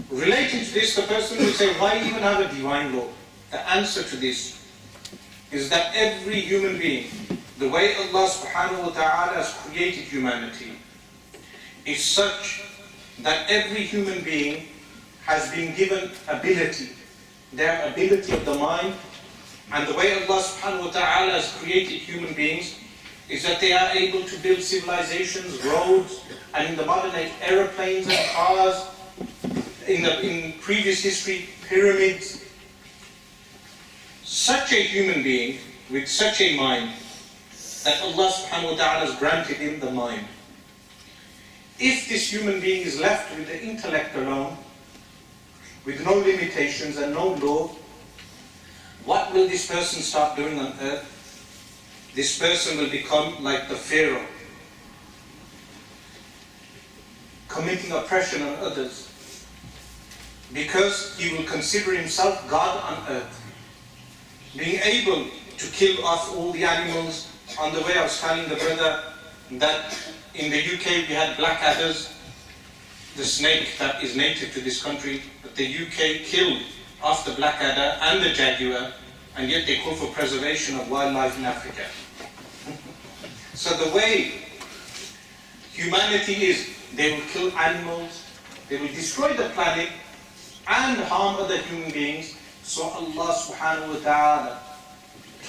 Relating to this, the person will say, why even have a divine law? The answer to this is that every human being, the way Allah subhanahu wa ta'ala has created humanity, is such that every human being has been given ability. Their ability of the mind, and the way Allah subhanahu wa ta'ala has created human beings is that they are able to build civilizations, roads, and in the modern age, aeroplanes and cars. In previous history, pyramids. Such a human being with such a mind that Allah subhanahu wa ta'ala has granted him the mind. If this human being is left with the intellect alone, with no limitations and no law, what will this person start doing on earth? This person will become like the Pharaoh, committing oppression on others, because he will consider himself God on earth, being able to kill off all the animals. On the way I was telling the brother that in the UK we had blackadders, the snake that is native to this country, but the UK killed off the blackadder and the jaguar, and yet they call for preservation of wildlife in Africa. So the way humanity is, they will kill animals, they will destroy the planet and harm other human beings. So Allah subhanahu wa ta'ala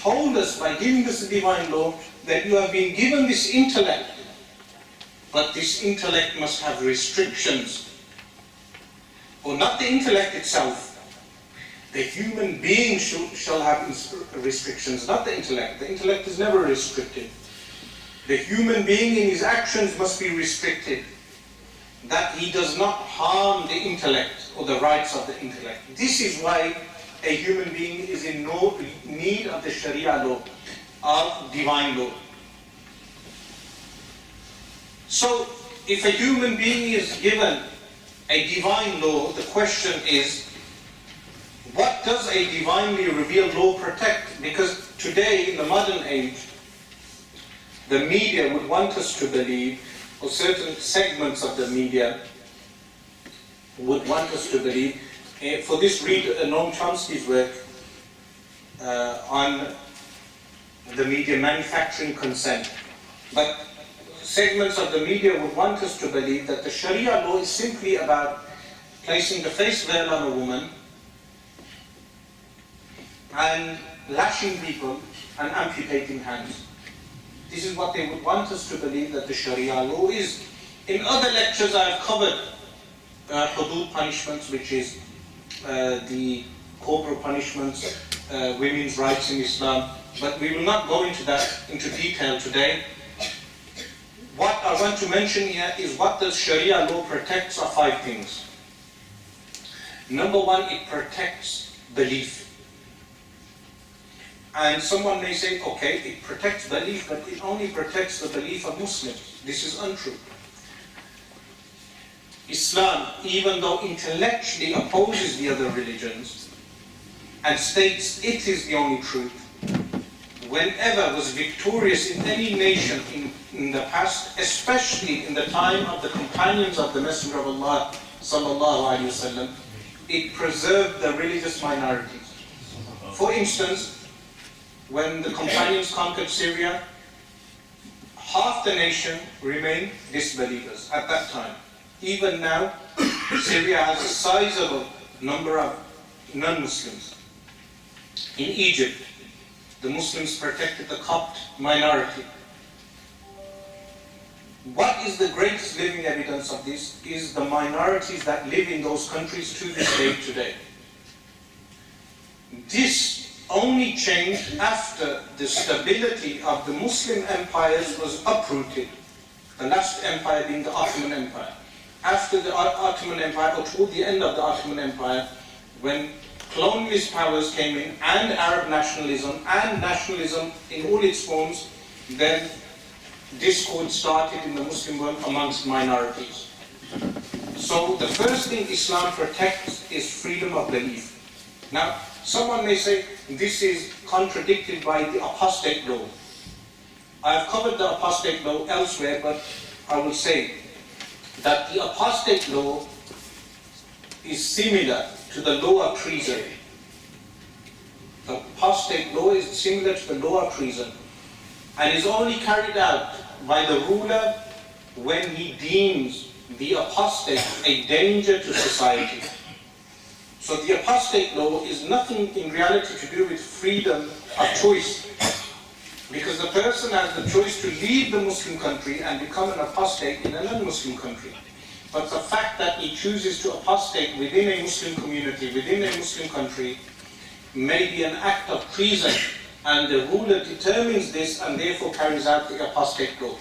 told us by giving us the divine law that you have been given this intellect, but this intellect must have restrictions. Or not the intellect itself. The human being shall have restrictions, not the intellect. The intellect is never restricted. The human being in his actions must be restricted, that he does not harm the intellect or the rights of the intellect. This is why a human being is in no need of the Shariah law, of divine law. So, if a human being is given a divine law, the question is, what does a divinely revealed law protect? Because today, in the modern age, the media would want us to believe, or certain segments of the media would want us to believe. For this, read Noam Chomsky's work on the media manufacturing consent. But segments of the media would want us to believe that the Sharia law is simply about placing the face veil on a woman and lashing people and amputating hands. This is what they would want us to believe that the Sharia law is. In other lectures I have covered hudud punishments, which is the corporal punishments, women's rights in Islam, but we will not go into detail today. What I want to mention here is what the Sharia law protects are 5 things. Number 1, it protects belief. And someone may say, okay, it protects belief, but it only protects the belief of Muslims. This is untrue. Islam, even though intellectually opposes the other religions and states it is the only truth, whenever was victorious in any nation in the past, especially in the time of the companions of the Messenger of Allah sallallahu alaihi wasallam, it preserved the religious minorities. For instance, when the companions conquered Syria, half the nation remained disbelievers at that time. Even now, Syria has a sizable number of non-Muslims. In Egypt, the Muslims protected the Copt minority. What is the greatest living evidence of this is the minorities that live in those countries to this day today. This only changed after the stability of the Muslim empires was uprooted. The last empire being the Ottoman Empire. After the Ottoman Empire, or toward the end of the Ottoman Empire, when colonialist powers came in, and Arab nationalism, and nationalism in all its forms, then discord started in the Muslim world amongst minorities. So the first thing Islam protects is freedom of belief. Now, someone may say, this is contradicted by the apostate law. I have covered the apostate law elsewhere, but I will say that the apostate law is similar to the law of treason. The apostate law is similar to the law of treason and is only carried out by the ruler when he deems the apostate a danger to society. So the apostate law is nothing in reality to do with freedom of choice, because the person has the choice to leave the Muslim country and become an apostate in a non-Muslim country. But the fact that he chooses to apostate within a Muslim community, within a Muslim country, may be an act of treason, and the ruler determines this and therefore carries out the apostate law.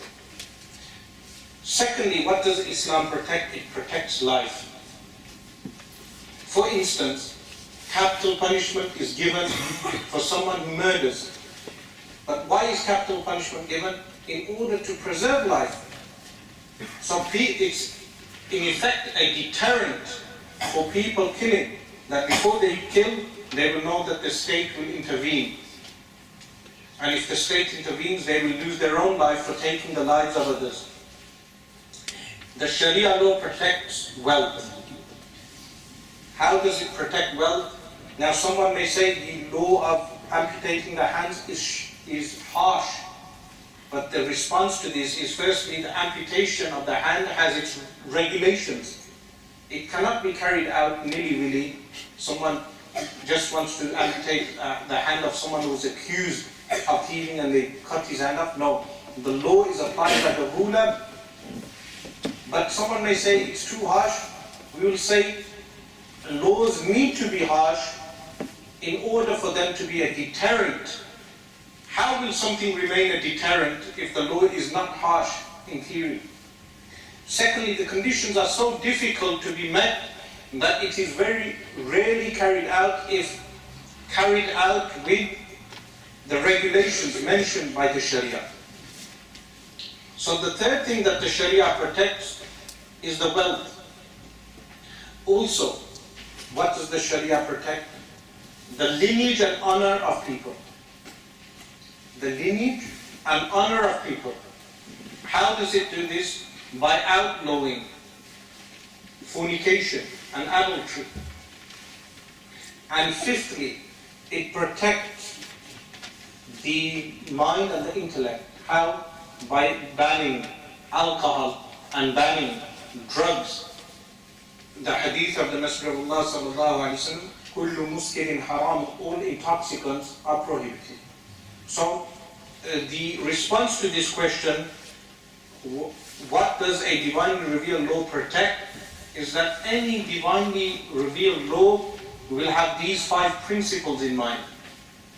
Secondly, what does Islam protect? It protects life. For instance, capital punishment is given for someone who murders. But why is capital punishment given? In order to preserve life. So it's in effect a deterrent for people killing, that before they kill, they will know that the state will intervene. And if the state intervenes, they will lose their own life for taking the lives of others. The Sharia law protects wealth. How does it protect wealth? Now someone may say the law of amputating the hands is harsh. But the response to this is, firstly, the amputation of the hand has its regulations. It cannot be carried out nilly-willy. Someone just wants to amputate the hand of someone who is accused of thieving and they cut his hand off. No, the law is applied by the ruler. But someone may say it's too harsh. We will say laws need to be harsh in order for them to be a deterrent. How will something remain a deterrent if the law is not harsh in theory? Secondly, the conditions are so difficult to be met that it is very rarely carried out if carried out with the regulations mentioned by the Sharia. So the third thing that the Sharia protects is the wealth. Also, what does the Sharia protect? The lineage and honor of people. The lineage and honor of people. How does it do this? By outlawing fornication and adultery. And fifthly, it protects the mind and the intellect. How? By banning alcohol and banning drugs. The hadith of the Messenger of Allah sallallahu alaihi wasallam, kullu muskirin haram, all intoxicants are prohibited. So the response to this question, what does a divinely revealed law protect, is that any divinely revealed law will have these 5 principles in mind.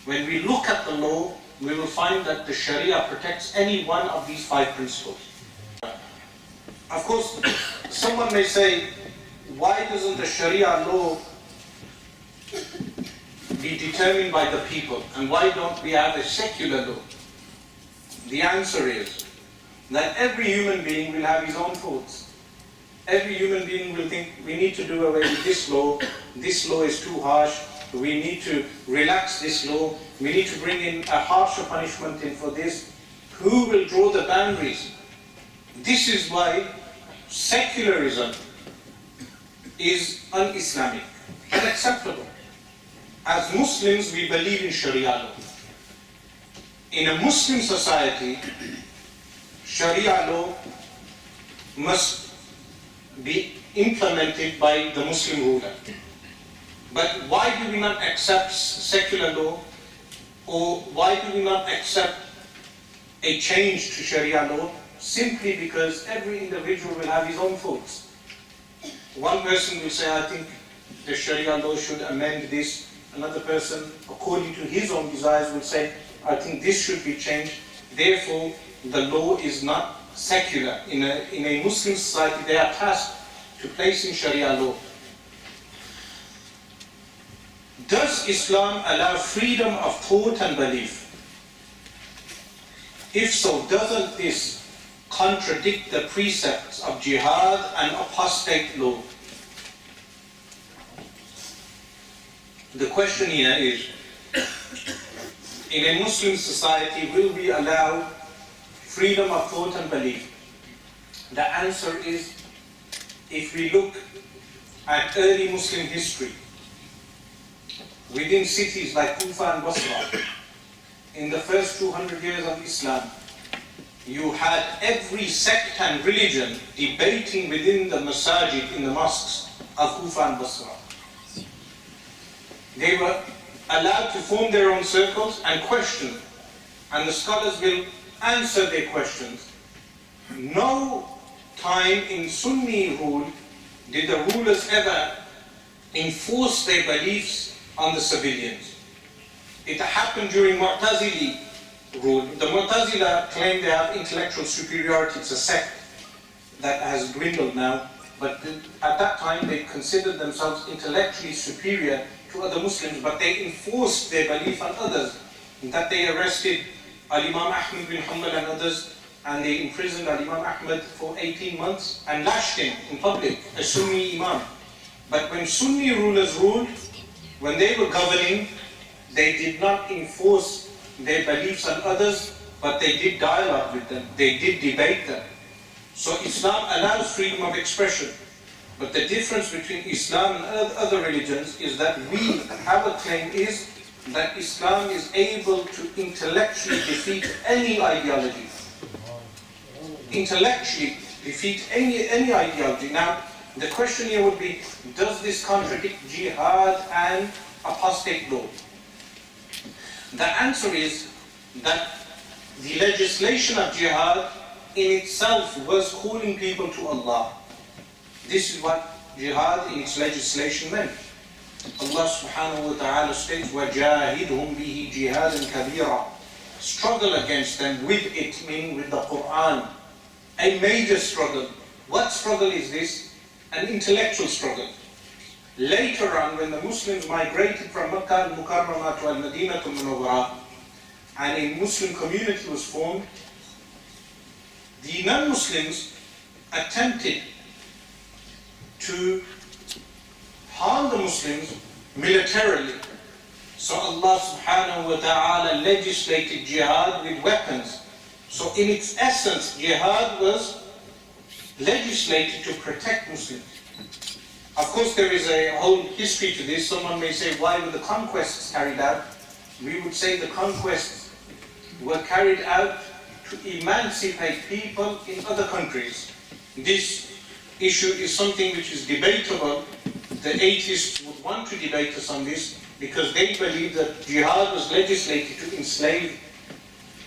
When we look at the law, we will find that the Sharia protects any one of these 5 principles. Of course, someone may say, why doesn't the Sharia law be determined by the people, and why don't we have a secular law? The answer is that every human being will have his own thoughts. Every human being will think, we need to do away with this law is too harsh, we need to relax this law, we need to bring in a harsher punishment in for this. Who will draw the boundaries? This is why secularism is un-Islamic, unacceptable. As Muslims, we believe in Sharia law. In a Muslim society, Sharia law must be implemented by the Muslim ruler. But why do we not accept secular law, or why do we not accept a change to Sharia law? Simply because every individual will have his own thoughts. One person will say, I think the Sharia law should amend this. Another person, according to his own desires, will say, I think this should be changed. Therefore, the law is not secular. In a Muslim society, they are tasked to place in Sharia law. Does Islam allow freedom of thought and belief? If so, doesn't this contradict the precepts of jihad and apostate law? The question here is, in a Muslim society, will we allow freedom of thought and belief? The answer is, if we look at early Muslim history, within cities like Kufa and Basra, in the first 200 years of Islam, you had every sect and religion debating within the masajid, in the mosques of Kufa and Basra. They were allowed to form their own circles and question, and the scholars will answer their questions. No time in Sunni rule did the rulers ever enforce their beliefs on the civilians. It happened during Mu'tazili rule. The Mu'tazila claim they have intellectual superiority. It's a sect that has dwindled now, but at that time they considered themselves intellectually superior to other Muslims, but they enforced their belief on others. In that they arrested Al-Imam Ahmad bin Hanbal and others, and they imprisoned Al-Imam Ahmad for 18 months and lashed him in public, a Sunni Imam. But when Sunni rulers ruled, when they were governing, they did not enforce their beliefs on others, but they did dialogue with them, they did debate them. So Islam allows freedom of expression. But the difference between Islam and other religions is that our claim is that Islam is able to intellectually defeat any ideology. Intellectually defeat any ideology. Now, the question here would be, does this contradict jihad and apostate law? The answer is that the legislation of jihad in itself was calling people to Allah. This is what jihad in its legislation meant. Allah subhanahu wa ta'ala states, وَجَاهِدْهُمْ بِهِ جِهَادًا كَبِيرًا. Struggle against them with it, meaning with the Quran. A major struggle. What struggle is this? An intellectual struggle. Later on, when the Muslims migrated from Makkah al-Mukarramah to Madina Academy, and a Muslim community was formed, the non-Muslims attempted to harm the Muslims militarily. So Allah subhanahu wa ta'ala legislated jihad with weapons. So in its essence, jihad was legislated to protect Muslims. Of course, there is a whole history to this. Someone may say, why were the conquests carried out? We would say the conquests were carried out to emancipate people in other countries. This issue is something which is debatable. The atheists would want to debate us on this because they believe that jihad was legislated to enslave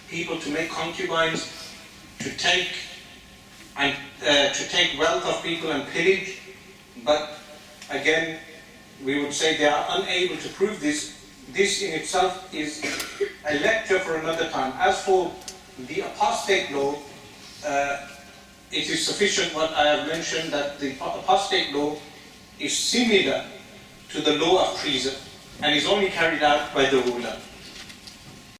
people, to make concubines, to take wealth of people and pillage. But again, we would say they are unable to prove this. This in itself is a lecture for another time. As for the apostate law, it is sufficient what I have mentioned, that the apostate law is similar to the law of treason and is only carried out by the ruler.